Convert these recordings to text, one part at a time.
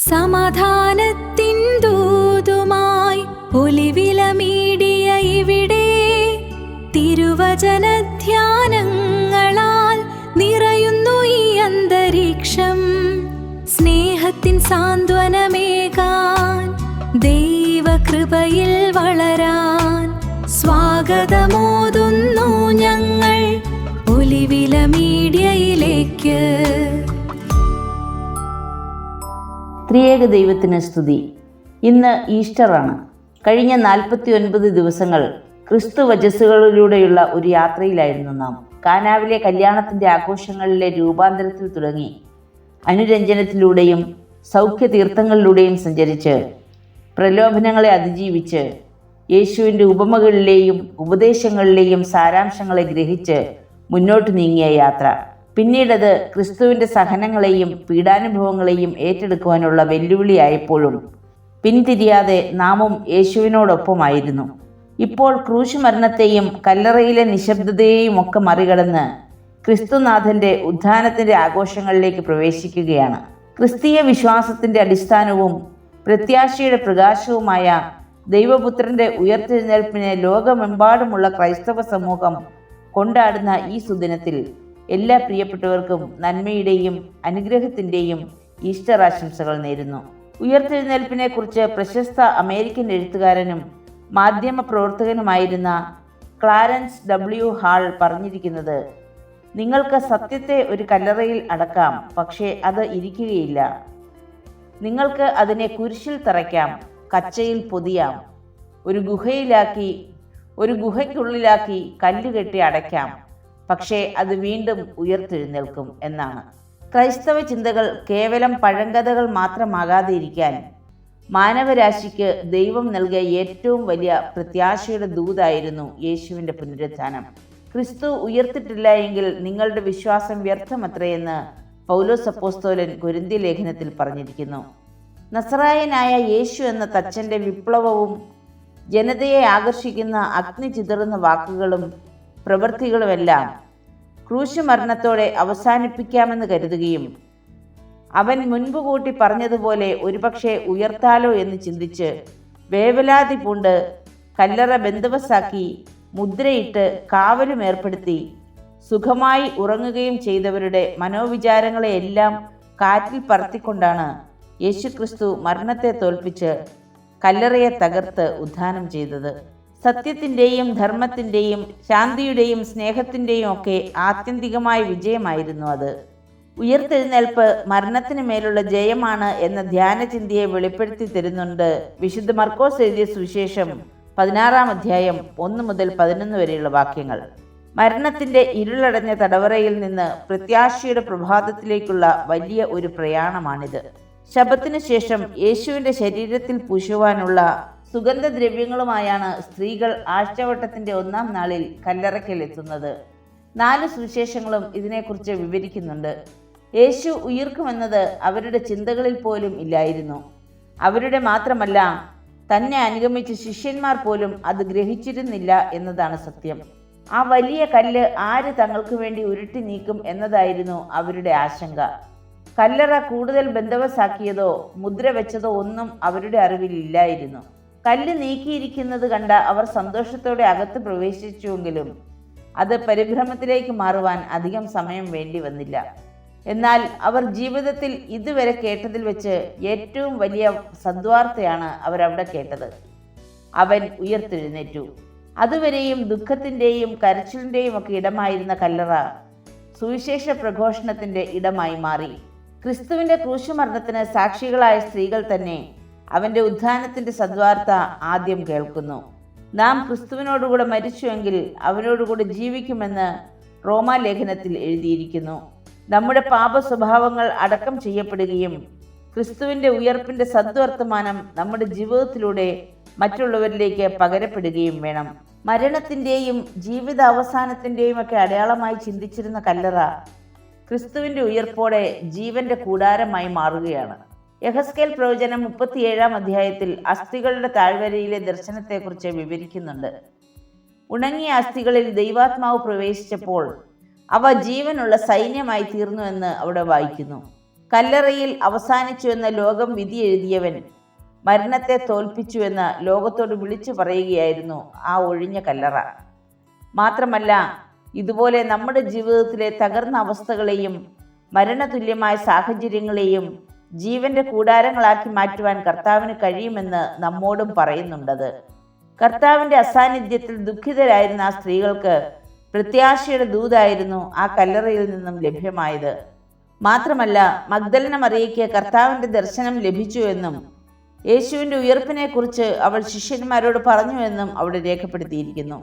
സമാധാനത്തിൻ ദൂതുമായി ഒലിവിലമീടിയ ഇവിടെ തിരുവചനധ്യാനങ്ങളാൽ നിറയുന്നു ഈ അന്തരീക്ഷം. സ്നേഹത്തിൻ സാന്ത്വനമേകാൻ, ദൈവകൃപയിൽ വളരാൻ സ്വാഗതമോതുന്നു ഞങ്ങൾ ഒലിവില മീഡിയയിലേക്ക്. ത്രിയേക ദൈവത്തിന് സ്തുതി. ഇന്ന് ഈസ്റ്ററാണ്. കഴിഞ്ഞ 49 ദിവസങ്ങൾ ക്രിസ്തു വചസ്സുകളിലൂടെയുള്ള ഒരു യാത്രയിലായിരുന്നു നാം. കാനാവിലെ കല്യാണത്തിൻ്റെ ആഘോഷങ്ങളിലെ രൂപാന്തരത്തിൽ തുടങ്ങി അനുരഞ്ജനത്തിലൂടെയും സൗഖ്യതീർത്ഥങ്ങളിലൂടെയും സഞ്ചരിച്ച് പ്രലോഭനങ്ങളെ അതിജീവിച്ച് യേശുവിൻ്റെ ഉപമകളിലെയും ഉപദേശങ്ങളിലെയും സാരാംശങ്ങളെ ഗ്രഹിച്ച് മുന്നോട്ട് നീങ്ങിയ യാത്ര. പിന്നീടത് ക്രിസ്തുവിൻ്റെ സഹനങ്ങളെയും പീഡാനുഭവങ്ങളെയും ഏറ്റെടുക്കുവാനുള്ള വെല്ലുവിളിയായപ്പോഴും പിന്തിരിയാതെ നാമും യേശുവിനോടൊപ്പമായിരുന്നു. ഇപ്പോൾ ക്രൂശ് മരണത്തെയും കല്ലറയിലെ നിശബ്ദതയെയും ഒക്കെ മറികടന്ന് ക്രിസ്തുനാഥൻ്റെ ഉത്ഥാനത്തിൻ്റെ ആഘോഷങ്ങളിലേക്ക് പ്രവേശിക്കുകയാണ്. ക്രിസ്തീയ വിശ്വാസത്തിൻ്റെ അടിസ്ഥാനവും പ്രത്യാശയുടെ പ്രകാശവുമായ ദൈവപുത്രൻ്റെ ഉയർത്തെഴുന്നേൽപ്പിനെ ലോകമെമ്പാടുമുള്ള ക്രൈസ്തവ സമൂഹം കൊണ്ടാടുന്ന ഈ സുദിനത്തിൽ എല്ലാ പ്രിയപ്പെട്ടവർക്കും നന്മയുടെയും അനുഗ്രഹത്തിൻ്റെയും ഈസ്റ്റർ ആശംസകൾ നേരുന്നു. ഉയർത്തെഴുന്നേൽപ്പിനെ കുറിച്ച് പ്രശസ്ത അമേരിക്കൻ എഴുത്തുകാരനും മാധ്യമ പ്രവർത്തകനുമായിരുന്ന ക്ലാരൻസ് ഡബ്ല്യു ഹാൾ പറഞ്ഞിരിക്കുന്നത്, നിങ്ങൾക്ക് സത്യത്തെ ഒരു കല്ലറയിൽ അടക്കാം, പക്ഷേ അത് ഇരിക്കുകയില്ല. നിങ്ങൾക്ക് അതിനെ കുരിശിൽ തറയ്ക്കാം, കച്ചയിൽ പൊതിയാം, ഒരു ഗുഹയ്ക്കുള്ളിലാക്കി കല്ലുകെട്ടി അടയ്ക്കാം, പക്ഷേ അത് വീണ്ടും ഉയർത്തെഴുന്നേൽക്കും എന്നാണ്. ക്രൈസ്തവ ചിന്തകൾ കേവലം പഴങ്കഥകൾ മാത്രമാകാതെ ഇരിക്കാൻ മാനവരാശിക്ക് ദൈവം നൽകിയ ഏറ്റവും വലിയ പ്രത്യാശയുടെ ദൂതായിരുന്നു യേശുവിൻ്റെ പുനരുത്ഥാനം. ക്രിസ്തു ഉയർത്തിട്ടില്ല എങ്കിൽ നിങ്ങളുടെ വിശ്വാസം വ്യർത്ഥമത്രയെന്ന് പൗലോസ് അപ്പോസ്തലൻ കൊരിന്ത്യ ലേഖനത്തിൽ പറഞ്ഞിരിക്കുന്നു. നസറായനായ യേശു എന്ന തച്ചൻ്റെ വിപ്ലവവും ജനതയെ ആകർഷിക്കുന്ന അഗ്നി ചിതറുന്ന വാക്കുകളും പ്രവൃത്തികളുമെല്ലാം ക്രൂശ് മരണത്തോടെ അവസാനിപ്പിക്കാമെന്ന് കരുതുകയും അവൻ മുൻപ് കൂട്ടി പറഞ്ഞതുപോലെ ഒരുപക്ഷെ ഉയർത്താലോ എന്ന് ചിന്തിച്ച് വേവലാതി പൂണ്ട് കല്ലറ ബന്ദവസാക്കി മുദ്രയിട്ട് കാവലും ഏർപ്പെടുത്തി സുഖമായി ഉറങ്ങുകയും ചെയ്തവരുടെ മനോവിചാരങ്ങളെയെല്ലാം കാറ്റിൽ പറത്തിക്കൊണ്ടാണ് യേശുക്രിസ്തു മരണത്തെ തോൽപ്പിച്ച് കല്ലറയെ തകർത്ത് ഉത്ഥാനം ചെയ്തത്. സത്യത്തിൻ്റെയും ധർമ്മത്തിൻ്റെയും ശാന്തിയുടെയും സ്നേഹത്തിൻ്റെയും ഒക്കെ ആത്യന്തികമായ വിജയമായിരുന്നു അത്. ഉയർത്തെഴുന്നേൽപ്പ് മരണത്തിന് മേലുള്ള ജയമാണ് എന്ന ധ്യാനചിന്തയെ വെളിപ്പെടുത്തി തരുന്നുണ്ട് വിശുദ്ധ മർക്കോസ് എഴുതിയ സുവിശേഷം 16-ാം അധ്യായം 1 മുതൽ 11 വരെയുള്ള വാക്യങ്ങൾ. മരണത്തിൻ്റെ ഇരുളടഞ്ഞ തടവറയിൽ നിന്ന് പ്രത്യാശയുടെ പ്രഭാതത്തിലേക്കുള്ള വലിയ ഒരു പ്രയാണമാണിത്. ശബ്ബത്തിന് ശേഷം യേശുവിൻ്റെ ശരീരത്തിൽ പൂശുവാനുള്ള സുഗന്ധദ്രവ്യങ്ങളുമായാണ് സ്ത്രീകൾ ആഴ്ചവട്ടത്തിൻ്റെ 1-ാം നാളിൽ കല്ലറയ്ക്കൽ എത്തുന്നത്. 4 സുവിശേഷങ്ങളും ഇതിനെക്കുറിച്ച് വിവരിക്കുന്നുണ്ട്. യേശു ഉയിർക്കുമെന്നത് അവരുടെ ചിന്തകളിൽ പോലും ഇല്ലായിരുന്നു. അവരുടെ മാത്രമല്ല, തന്നെ അനുഗമിച്ച ശിഷ്യന്മാർ പോലും അത് ഗ്രഹിച്ചിരുന്നില്ല എന്നതാണ് സത്യം. ആ വലിയ കല്ല് ആര് തങ്ങൾക്ക് വേണ്ടി ഉരുട്ടി നീക്കും എന്നതായിരുന്നു അവരുടെ ആശങ്ക. കല്ലറ കൂടുതൽ ബന്ദവസാക്കിയതോ മുദ്ര വെച്ചതോ ഒന്നും അവരുടെ അറിവിലില്ലായിരുന്നു. കല്ല് നീക്കിയിരിക്കുന്നത് കണ്ട അവർ സന്തോഷത്തോടെ അകത്ത് പ്രവേശിച്ചുവെങ്കിലും അത് പരിഭ്രമത്തിലേക്ക് മാറുവാൻ അധികം സമയം വേണ്ടി വന്നില്ല. എന്നാൽ അവർ ജീവിതത്തിൽ ഇതുവരെ കേട്ടതിൽ വെച്ച് ഏറ്റവും വലിയ സദ്വാർത്തയാണ് അവരവിടെ കേട്ടത്. അവൻ ഉയർത്തെഴുന്നേറ്റു. അതുവരെയും ദുഃഖത്തിൻ്റെയും കരച്ചിലിൻ്റെയും ഒക്കെ ഇടമായിരുന്ന കല്ലറ സുവിശേഷ പ്രഘോഷണത്തിൻ്റെ ഇടമായി മാറി. ക്രിസ്തുവിൻ്റെ ക്രൂശുമരണത്തിന് സാക്ഷികളായ സ്ത്രീകൾ തന്നെ അവൻ്റെ ഉത്ഥാനത്തിൻ്റെ സദ്വാർത്ത ആദ്യം കേൾക്കുന്നു. നാം ക്രിസ്തുവിനോടുകൂടെ മരിച്ചുവെങ്കിൽ അവനോടുകൂടെ ജീവിക്കുമെന്ന് റോമാലേഖനത്തിൽ എഴുതിയിരിക്കുന്നു. നമ്മുടെ പാപ സ്വഭാവങ്ങൾ അടക്കം ചെയ്യപ്പെടുകയും ക്രിസ്തുവിൻ്റെ ഉയർപ്പിൻ്റെ സദ്വർത്തമാനം നമ്മുടെ ജീവിതത്തിലൂടെ മറ്റുള്ളവരിലേക്ക് പകരപ്പെടുകയും വേണം. മരണത്തിൻ്റെയും ജീവിത അവസാനത്തിൻ്റെയും ഒക്കെ അടയാളമായി ചിന്തിച്ചിരുന്ന കല്ലറ ക്രിസ്തുവിൻ്റെ ഉയർപ്പോടെ ജീവന്റെ കൂടാരമായി മാറുകയാണ്. യെഹെസ്കേൽ പ്രവചനം 37-ാം അധ്യായത്തിൽ അസ്ഥികളുടെ താഴ്വരയിലെ ദർശനത്തെക്കുറിച്ച് വിവരിക്കുന്നുണ്ട്. ഉണങ്ങിയ അസ്ഥികളിൽ ദൈവാത്മാവ് പ്രവേശിച്ചപ്പോൾ അവ ജീവനുള്ള സൈന്യമായി തീർന്നുവെന്ന് അവിടെ വായിക്കുന്നു. കല്ലറയിൽ അവസാനിച്ചുവെന്ന് ലോകം വിധി എഴുതിയവൻ മരണത്തെ തോൽപ്പിച്ചുവെന്ന് ലോകത്തോട് വിളിച്ചു പറയുകയായിരുന്നു ആ ഒഴിഞ്ഞ കല്ലറ. മാത്രമല്ല, ഇതുപോലെ നമ്മുടെ ജീവിതത്തിലെ തകർന്ന അവസ്ഥകളെയും മരണതുല്യമായ സാഹചര്യങ്ങളെയും ജീവന്റെ കൂടാരങ്ങളാക്കി മാറ്റുവാൻ കർത്താവിന് കഴിയുമെന്ന് നമ്മോടും പറയുന്നുണ്ടത്. കർത്താവിന്റെ അസാന്നിധ്യത്തിൽ ദുഃഖിതരായിരുന്ന ആ സ്ത്രീകൾക്ക് പ്രത്യാശയുടെ ദൂതായിരുന്നു ആ കല്ലറയിൽ നിന്നും ലഭ്യമായത്. മാത്രമല്ല, മഗ്ദലന മറിയയ്ക്ക് കർത്താവിന്റെ ദർശനം ലഭിച്ചു എന്നും യേശുവിന്റെ ഉയർപ്പിനെ കുറിച്ച് അവൾ ശിഷ്യന്മാരോട് പറഞ്ഞു എന്നും അവിടെ രേഖപ്പെടുത്തിയിരിക്കുന്നു.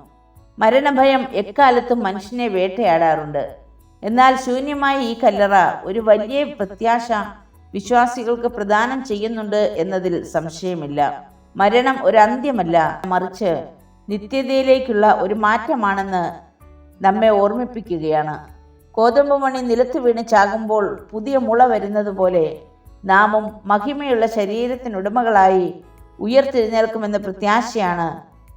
മരണഭയം എക്കാലത്തും മനുഷ്യനെ വേട്ടയാടാറുണ്ട്. എന്നാൽ ശൂന്യമായ ഈ കല്ലറ ഒരു വലിയ പ്രത്യാശ വിശ്വാസികൾക്ക് പ്രദാനം ചെയ്യുന്നുണ്ട് എന്നതിൽ സംശയമില്ല. മരണം ഒരു അന്ത്യമല്ല, മറിച്ച് നിത്യതയിലേക്കുള്ള ഒരു മാറ്റമാണെന്ന് നമ്മെ ഓർമ്മിപ്പിക്കുകയാണ്. കോതമ്പ് മണി നിലത്ത് വീണ് ചാകുമ്പോൾ പുതിയ മുള വരുന്നത് പോലെ നാമും മഹിമയുള്ള ശരീരത്തിനുടമകളായി ഉയർത്തെഴുന്നേൽക്കുമെന്ന പ്രത്യാശയാണ്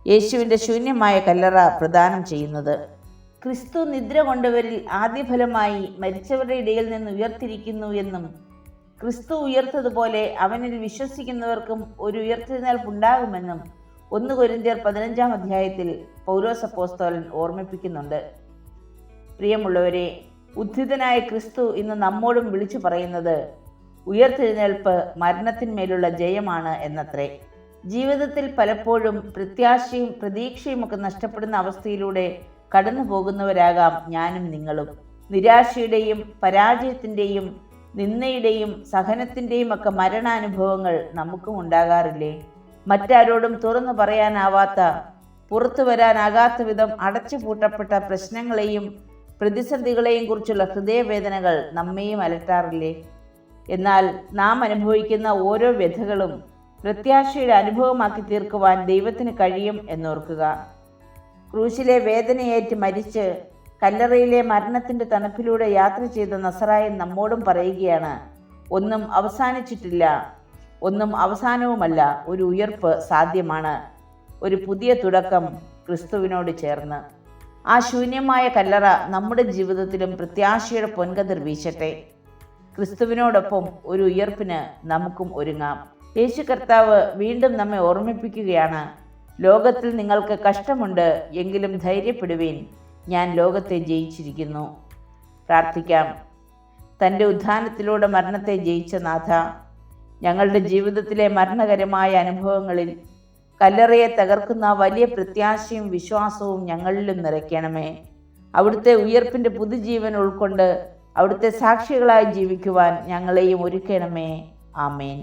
യേശുവിൻ്റെ ശൂന്യമായ കല്ലറ പ്രദാനം ചെയ്യുന്നത്. ക്രിസ്തു നിദ്ര കൊണ്ടവരിൽ ആദ്യഫലമായി മരിച്ചവരുടെ ഇടയിൽ നിന്ന് ഉയർത്തിരിക്കുന്നു എന്നും ക്രിസ്തു ഉയർത്തതുപോലെ അവനിൽ വിശ്വസിക്കുന്നവർക്കും ഒരു ഉയർത്തെഴുന്നേൽപ്പുണ്ടാകുമെന്നും 1 കൊരിന്ത്യർ 15-ാം അധ്യായത്തിൽ പൗലോസ് അപ്പോസ്തലൻ ഓർമ്മിപ്പിക്കുന്നുണ്ട്. പ്രിയമുള്ളവരെ, ഉദ്ധിതനായ ക്രിസ്തു ഇന്ന് നമ്മോടും വിളിച്ചു പറയുന്നത് ഉയർത്തെഴുന്നേൽപ്പ് മരണത്തിന്മേലുള്ള ജയമാണ് എന്നത്രേ. ജീവിതത്തിൽ പലപ്പോഴും പ്രത്യാശയും പ്രതീക്ഷയും ഒക്കെ നഷ്ടപ്പെടുന്ന അവസ്ഥയിലൂടെ കടന്നു പോകുന്നവരാകാം ഞാനും നിങ്ങളും. നിരാശയുടെയും പരാജയത്തിൻ്റെയും നിന്ദയുടെയും സഹനത്തിൻ്റെയും ഒക്കെ മരണാനുഭവങ്ങൾ നമുക്കും ഉണ്ടാകാറില്ലേ? മറ്റാരോടും തുറന്നു പറയാനാവാത്ത, പുറത്തു വരാനാകാത്ത വിധം അടച്ചുപൂട്ടപ്പെട്ട പ്രശ്നങ്ങളെയും പ്രതിസന്ധികളെയും കുറിച്ചുള്ള ഹൃദയവേദനകൾ നമ്മെയും അലട്ടാറില്ലേ? എന്നാൽ നാം അനുഭവിക്കുന്ന ഓരോ വ്യഥകളും പ്രത്യാശയുടെ അനുഭവമാക്കി തീർക്കുവാൻ ദൈവത്തിന് കഴിയും എന്നോർക്കുക. ക്രൂശിലെ വേദനയേറ്റ് മരിച്ച് കല്ലറയിലെ മരണത്തിൻ്റെ തണുപ്പിലൂടെ യാത്ര ചെയ്ത നസറായൻ നമ്മോടും പറയുകയാണ്, ഒന്നും അവസാനിച്ചിട്ടില്ല, ഒന്നും അവസാനവുമല്ല, ഒരു ഉയർപ്പ് സാധ്യമാണ്, ഒരു പുതിയ തുടക്കം ക്രിസ്തുവിനോട് ചേർന്ന്. ആ ശൂന്യമായ കല്ലറ നമ്മുടെ ജീവിതത്തിലും പ്രത്യാശയുടെ പൊൻകതിർ വീശട്ടെ. ക്രിസ്തുവിനോടൊപ്പം ഒരു ഉയർപ്പിന് നമുക്കും ഒരുങ്ങാം. യേശു കർത്താവ് വീണ്ടും നമ്മെ ഓർമ്മിപ്പിക്കുകയാണ്, ലോകത്തിൽ നിങ്ങൾക്ക് കഷ്ടമുണ്ട്, എങ്കിലും ധൈര്യപ്പെടുവീൻ, ഞാൻ ലോകത്തെ ജയിച്ചിരിക്കുന്നു. പ്രാർത്ഥിക്കാം. തൻ്റെ ഉത്ഥാനത്തിലൂടെ മരണത്തെ ജയിച്ച നാഥ, ഞങ്ങളുടെ ജീവിതത്തിലെ മരണകരമായ അനുഭവങ്ങളിൽ കല്ലറയെ തകർക്കുന്ന വലിയ പ്രത്യാശയും വിശ്വാസവും ഞങ്ങളിലും നിറയ്ക്കണമേ. അവിടുത്തെ ഉയർപ്പിൻ്റെ പുതുജീവൻ ഉൾക്കൊണ്ട് അവിടുത്തെ സാക്ഷികളായി ജീവിക്കുവാൻ ഞങ്ങളെയും ഒരുക്കണമേ. ആമേൻ.